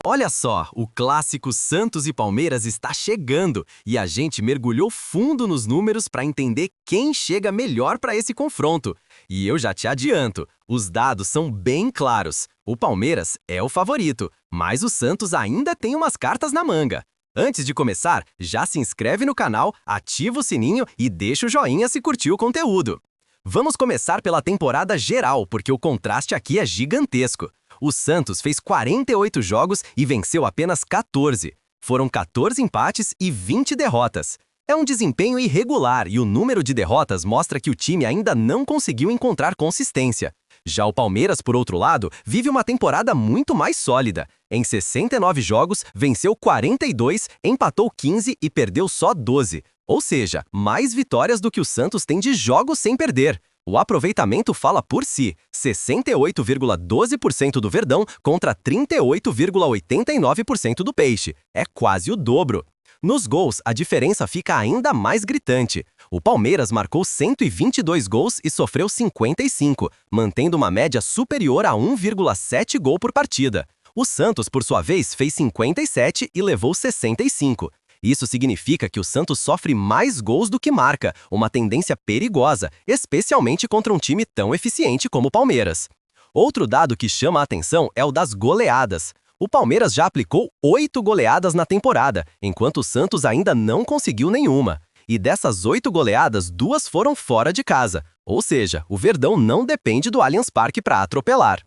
Olha só, o clássico Santos e Palmeiras está chegando e a gente mergulhou fundo nos números para entender quem chega melhor para esse confronto. E eu já te adianto, os dados são bem claros. O Palmeiras é o favorito, mas o Santos ainda tem umas cartas na manga. Antes de começar, já se inscreve no canal, ativa o sininho e deixa o joinha se curtiu o conteúdo. Vamos começar pela temporada geral, porque o contraste aqui é gigantesco. O Santos fez 48 jogos e venceu apenas 14. Foram 14 empates e 20 derrotas. É um desempenho irregular e o número de derrotas mostra que o time ainda não conseguiu encontrar consistência. Já o Palmeiras, por outro lado, vive uma temporada muito mais sólida. Em 69 jogos, venceu 42, empatou 15 e perdeu só 12. Ou seja, mais vitórias do que o Santos tem de jogos sem perder. O aproveitamento fala por si, 68,12% do Verdão contra 38,89% do Peixe. É quase o dobro. Nos gols, a diferença fica ainda mais gritante. O Palmeiras marcou 122 gols e sofreu 55, mantendo uma média superior a 1,7 gol por partida. O Santos, por sua vez, fez 57 e levou 65. Isso significa que o Santos sofre mais gols do que marca, uma tendência perigosa, especialmente contra um time tão eficiente como o Palmeiras. Outro dado que chama a atenção é o das goleadas. O Palmeiras já aplicou 8 goleadas na temporada, enquanto o Santos ainda não conseguiu nenhuma. E dessas 8 goleadas, 2 foram fora de casa, ou seja, o Verdão não depende do Allianz Parque para atropelar.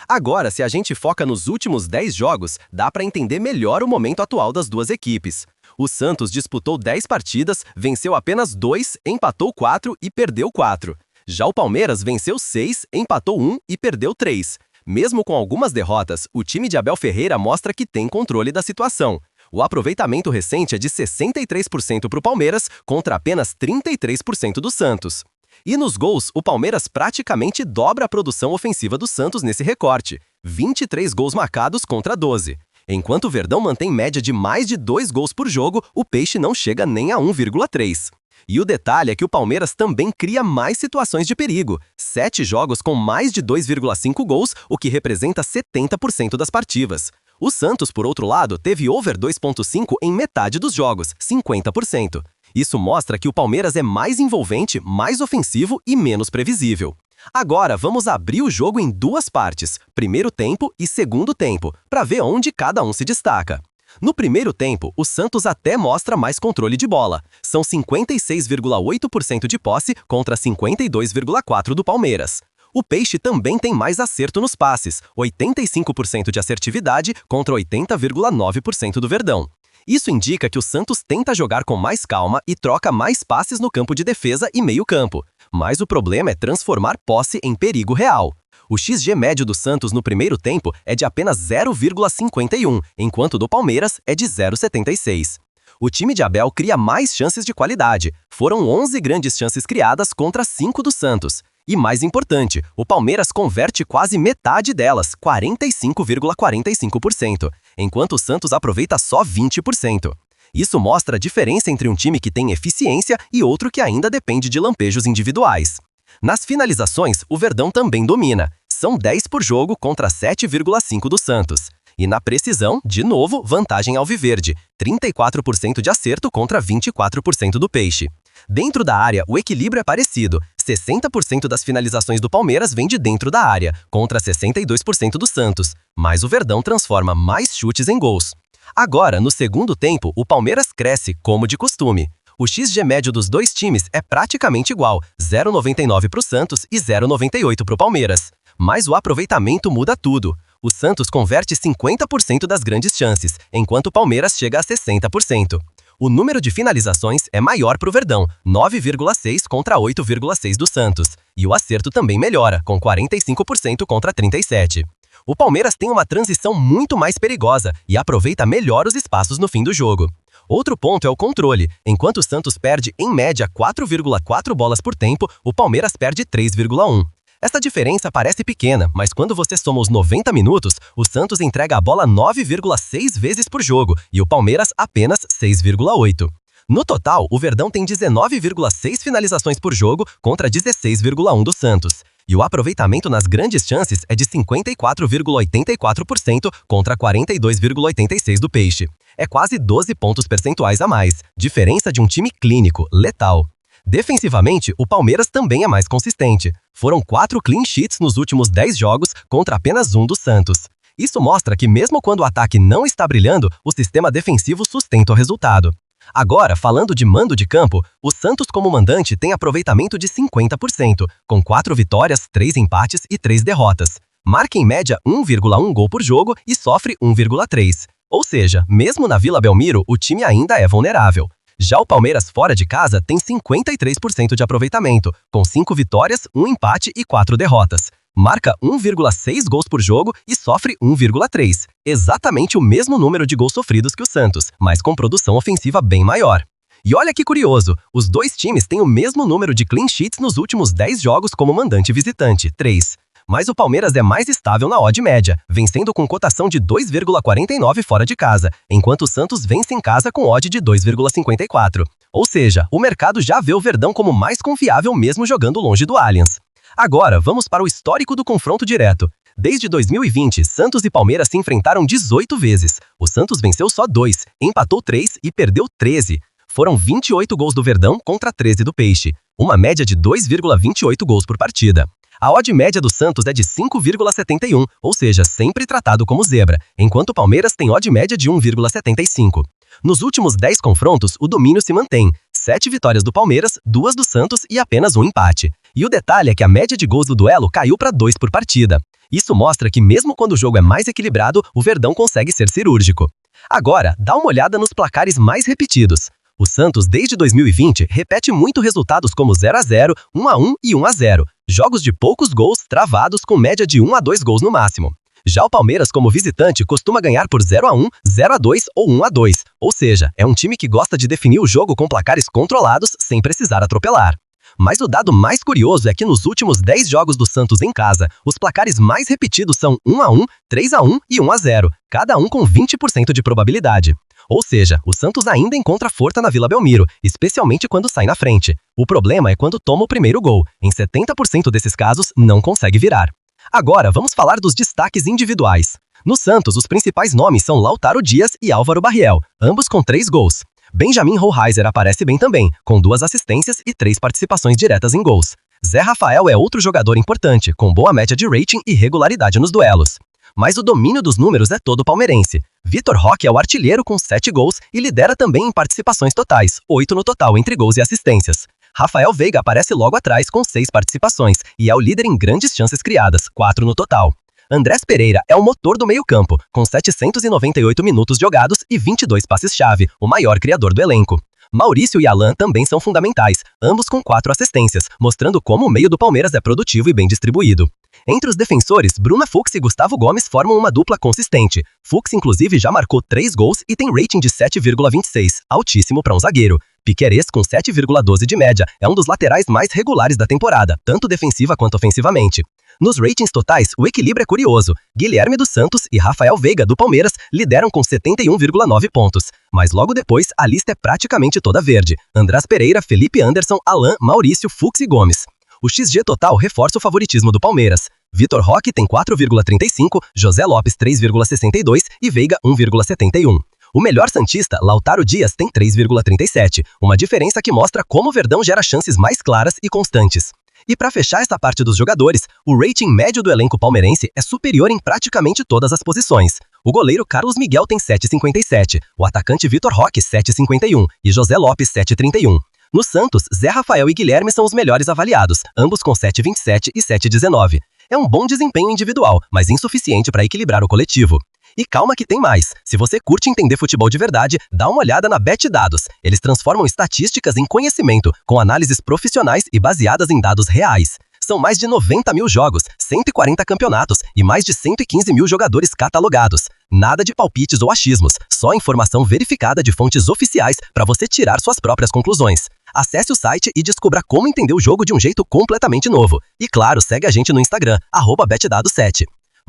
Agora, se a gente foca nos últimos 10 jogos, dá para entender melhor o momento atual das duas equipes. O Santos disputou 10 partidas, venceu apenas 2, empatou 4 e perdeu 4. Já o Palmeiras venceu 6, empatou 1 e perdeu 3. Mesmo com algumas derrotas, o time de Abel Ferreira mostra que tem controle da situação. O aproveitamento recente é de 63% para o Palmeiras contra apenas 33% do Santos. E nos gols, o Palmeiras praticamente dobra a produção ofensiva do Santos nesse recorte, 23 gols marcados contra 12. Enquanto o Verdão mantém média de mais de 2 gols por jogo, o Peixe não chega nem a 1,3. E o detalhe é que o Palmeiras também cria mais situações de perigo, 7 jogos com mais de 2,5 gols, o que representa 70% das partidas. O Santos, por outro lado, teve over 2,5 em metade dos jogos, 50%. Isso mostra que o Palmeiras é mais envolvente, mais ofensivo e menos previsível. Agora, vamos abrir o jogo em duas partes, primeiro tempo e segundo tempo, para ver onde cada um se destaca. No primeiro tempo, o Santos até mostra mais controle de bola. São 56,8% de posse contra 52,4% do Palmeiras. O Peixe também tem mais acerto nos passes, 85% de assertividade contra 80,9% do Verdão. Isso indica que o Santos tenta jogar com mais calma e troca mais passes no campo de defesa e meio-campo. Mas o problema é transformar posse em perigo real. O XG médio do Santos no primeiro tempo é de apenas 0,51, enquanto o do Palmeiras é de 0,76. O time de Abel cria mais chances de qualidade. Foram 11 grandes chances criadas contra 5 do Santos. E mais importante, o Palmeiras converte quase metade delas, 45,45%, enquanto o Santos aproveita só 20%. Isso mostra a diferença entre um time que tem eficiência e outro que ainda depende de lampejos individuais. Nas finalizações, o Verdão também domina. São 10 por jogo contra 7,5 do Santos. E na precisão, de novo, vantagem alviverde, 34% de acerto contra 24% do Peixe. Dentro da área, o equilíbrio é parecido. 60% das finalizações do Palmeiras vem de dentro da área, contra 62% do Santos. Mas o Verdão transforma mais chutes em gols. Agora, no segundo tempo, o Palmeiras cresce, como de costume. O XG médio dos dois times é praticamente igual, 0,99 para o Santos e 0,98 para o Palmeiras. Mas o aproveitamento muda tudo. O Santos converte 50% das grandes chances, enquanto o Palmeiras chega a 60%. O número de finalizações é maior para o Verdão, 9,6 contra 8,6 do Santos. E o acerto também melhora, com 45% contra 37%. O Palmeiras tem uma transição muito mais perigosa e aproveita melhor os espaços no fim do jogo. Outro ponto é o controle. Enquanto o Santos perde, em média, 4,4 bolas por tempo, o Palmeiras perde 3,1. Essa diferença parece pequena, mas quando você soma os 90 minutos, o Santos entrega a bola 9,6 vezes por jogo e o Palmeiras apenas 6,8. No total, o Verdão tem 19,6 finalizações por jogo contra 16,1 do Santos. E o aproveitamento nas grandes chances é de 54,84% contra 42,86% do Peixe. É quase 12 pontos percentuais a mais, diferença de um time clínico, letal. Defensivamente, o Palmeiras também é mais consistente. Foram 4 clean sheets nos últimos 10 jogos contra apenas 1 do Santos. Isso mostra que mesmo quando o ataque não está brilhando, o sistema defensivo sustenta o resultado. Agora, falando de mando de campo, o Santos como mandante tem aproveitamento de 50%, com 4 vitórias, 3 empates e 3 derrotas. Marca em média 1,1 gol por jogo e sofre 1,3. Ou seja, mesmo na Vila Belmiro, o time ainda é vulnerável. Já o Palmeiras fora de casa tem 53% de aproveitamento, com 5 vitórias, 1 empate e 4 derrotas. Marca 1,6 gols por jogo e sofre 1,3. Exatamente o mesmo número de gols sofridos que o Santos, mas com produção ofensiva bem maior. E olha que curioso, os dois times têm o mesmo número de clean sheets nos últimos 10 jogos como mandante e visitante, 3. Mas o Palmeiras é mais estável na odd média, vencendo com cotação de 2,49 fora de casa, enquanto o Santos vence em casa com odd de 2,54. Ou seja, o mercado já vê o Verdão como mais confiável mesmo jogando longe do Allianz. Agora, vamos para o histórico do confronto direto. Desde 2020, Santos e Palmeiras se enfrentaram 18 vezes. O Santos venceu só 2, empatou 3 e perdeu 13. Foram 28 gols do Verdão contra 13 do Peixe, uma média de 2,28 gols por partida. A odd média do Santos é de 5,71, ou seja, sempre tratado como zebra, enquanto o Palmeiras tem odd média de 1,75. Nos últimos 10 confrontos, o domínio se mantém. 7 vitórias do Palmeiras, 2 do Santos e apenas 1 empate. E o detalhe é que a média de gols do duelo caiu para 2 por partida. Isso mostra que mesmo quando o jogo é mais equilibrado, o Verdão consegue ser cirúrgico. Agora, dá uma olhada nos placares mais repetidos. O Santos, desde 2020, repete muito resultados como 0-0, 1-1 e 1-0. Jogos de poucos gols, travados com média de 1 a 2 gols no máximo. Já o Palmeiras, como visitante, costuma ganhar por 0-1, 0-2 ou 1-2. Ou seja, é um time que gosta de definir o jogo com placares controlados sem precisar atropelar. Mas o dado mais curioso é que nos últimos 10 jogos do Santos em casa, os placares mais repetidos são 1-1, 3-1 e 1-0, cada um com 20% de probabilidade. Ou seja, o Santos ainda encontra força na Vila Belmiro, especialmente quando sai na frente. O problema é quando toma o primeiro gol. Em 70% desses casos, não consegue virar. Agora, vamos falar dos destaques individuais. No Santos, os principais nomes são Lautaro Dias e Álvaro Barriel, ambos com 3 gols. Benjamin Hohlheiser aparece bem também, com 2 assistências e 3 participações diretas em gols. Zé Rafael é outro jogador importante, com boa média de rating e regularidade nos duelos. Mas o domínio dos números é todo palmeirense. Vitor Roque é o artilheiro com 7 gols e lidera também em participações totais, 8 no total entre gols e assistências. Rafael Veiga aparece logo atrás com 6 participações e é o líder em grandes chances criadas, 4 no total. Andrés Pereira é o motor do meio-campo, com 798 minutos jogados e 22 passes-chave, o maior criador do elenco. Maurício e Alan também são fundamentais, ambos com 4 assistências, mostrando como o meio do Palmeiras é produtivo e bem distribuído. Entre os defensores, Bruna Fuchs e Gustavo Gomes formam uma dupla consistente. Fuchs, inclusive, já marcou 3 gols e tem rating de 7,26, altíssimo para um zagueiro. Piquerez, com 7,12 de média, é um dos laterais mais regulares da temporada, tanto defensiva quanto ofensivamente. Nos ratings totais, o equilíbrio é curioso. Guilherme dos Santos e Rafael Veiga, do Palmeiras, lideram com 71,9 pontos. Mas logo depois, a lista é praticamente toda verde. Andrés Pereira, Felipe Anderson, Alan, Maurício, Fuchs e Gomes. O XG total reforça o favoritismo do Palmeiras. Vitor Roque tem 4,35, José Lopes 3,62 e Veiga 1,71. O melhor santista, Lautaro Dias, tem 3,37, uma diferença que mostra como o Verdão gera chances mais claras e constantes. E para fechar essa parte dos jogadores, o rating médio do elenco palmeirense é superior em praticamente todas as posições. O goleiro Carlos Miguel tem 7,57, o atacante Vitor Roque 7,51 e José Lopes 7,31. No Santos, Zé Rafael e Guilherme são os melhores avaliados, ambos com 7,27 e 7,19. É um bom desempenho individual, mas insuficiente para equilibrar o coletivo. E calma que tem mais. Se você curte entender futebol de verdade, dá uma olhada na BetDados. Eles transformam estatísticas em conhecimento, com análises profissionais e baseadas em dados reais. São mais de 90 mil jogos, 140 campeonatos e mais de 115 mil jogadores catalogados. Nada de palpites ou achismos, só informação verificada de fontes oficiais para você tirar suas próprias conclusões. Acesse o site e descubra como entender o jogo de um jeito completamente novo. E claro, segue a gente no Instagram, @betdado7.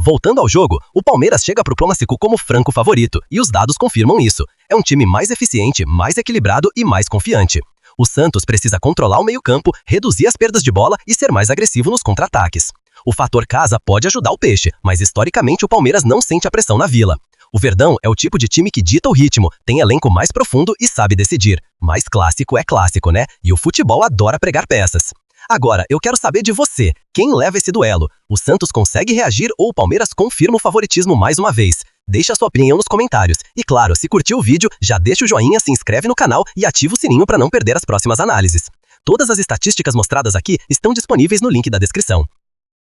Voltando ao jogo, o Palmeiras chega pro clássico como franco favorito, e os dados confirmam isso. É um time mais eficiente, mais equilibrado e mais confiante. O Santos precisa controlar o meio-campo, reduzir as perdas de bola e ser mais agressivo nos contra-ataques. O fator casa pode ajudar o Peixe, mas historicamente o Palmeiras não sente a pressão na Vila. O Verdão é o tipo de time que dita o ritmo, tem elenco mais profundo e sabe decidir. Mas clássico é clássico, né? E o futebol adora pregar peças. Agora, eu quero saber de você. Quem leva esse duelo? O Santos consegue reagir ou o Palmeiras confirma o favoritismo mais uma vez? Deixa a sua opinião nos comentários. E claro, se curtiu o vídeo, já deixa o joinha, se inscreve no canal e ativa o sininho para não perder as próximas análises. Todas as estatísticas mostradas aqui estão disponíveis no link da descrição.